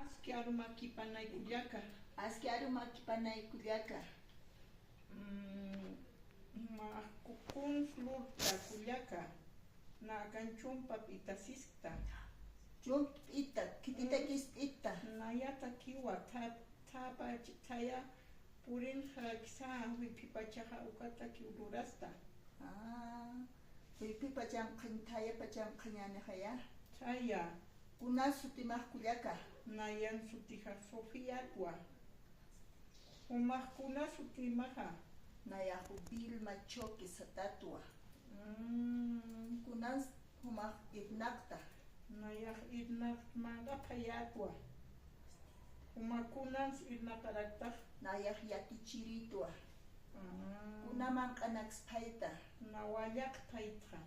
Asquiaru makipanay kullaka. Asquiaru makipanay kullaka. Kunslurta kullaka. Na kanchumpa pitasista. Chump ita, kitita kis ita. Nayata kiwa tapa chaya purin kisa huipipachaha ukata kiururasta. Huipipacham kantaya pacham kanyane haya. Chaya. Kuna sutimah kullaka. Nayan sutiha Sofía tua. Kuna sutimaha. Naya hubil machoki satatua. Kuna humah idnakta. Naya idnakt manga payatua. Kunas idnakarakta. Naya yakichiritua. Kuna mankanaks paita. Nawayak paitra.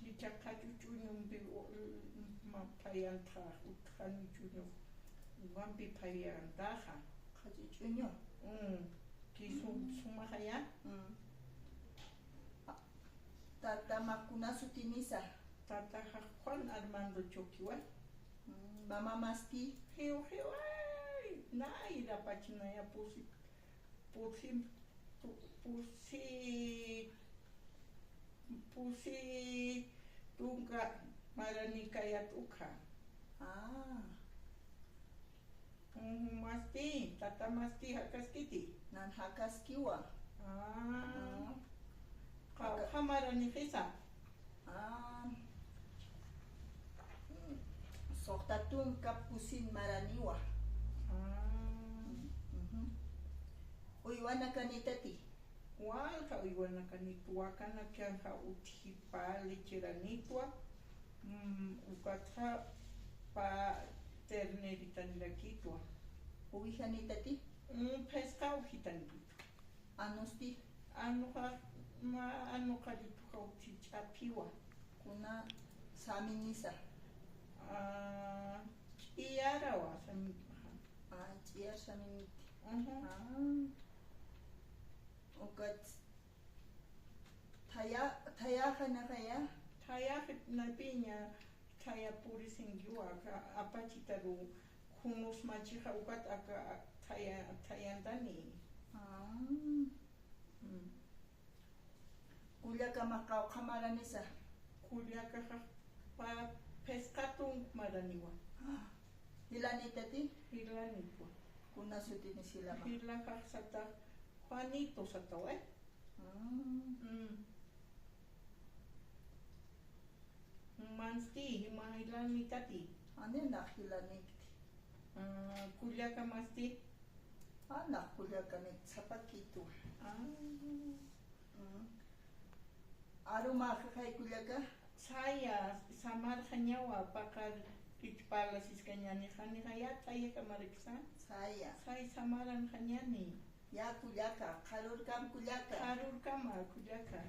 Lichakachuchunyum payanta utkanichunyo. Wampi payantaha. Kachuchunyo. Sumahaya. Tata makuna sutimisa. Tata Juan Armando Choquiwa. Mama Masti. Hiu, naira pachinaya pusi tunga maranikayat ukha. Masti, tata masti hakaskiti. Nan hakaskiwa. Kau hamaranifisa. Soktatum kapusin maraniwa. Uywana kanitati. Walka uywana kanitwa kana kyanka uthipali chiranitwa. Ukatha pa terneritanilakitwa. Uwihanitati. Pesca uhitanipito. Anosti. Anuka dituka utichapiwa. Kuna saminisa. Iyarawa samitaha. Iyar saminiti. Ukat Taya hanakaya. Taya napinya taya puri singiwa apachitaru hunus machiha ukat aka tayandani. Kullaka maqaw qamaranisa. Kullaka pa pescatung maraniwa. Hilanitati. Hilanitwa. Kuna sutini silama. Hilaka sata Juanito sataw Mansti hilanitati. Ane na hilaniti. Kullaka masti. Anak kullaka nik sapakitu. Aruma kay kullaka. Saya samar hanyawa pakar itpala siskanyani hani hayat saya kamariksa. Saya samaran hanyani. Ya kullaka, karur kam kullaka. Karur kama kullaka.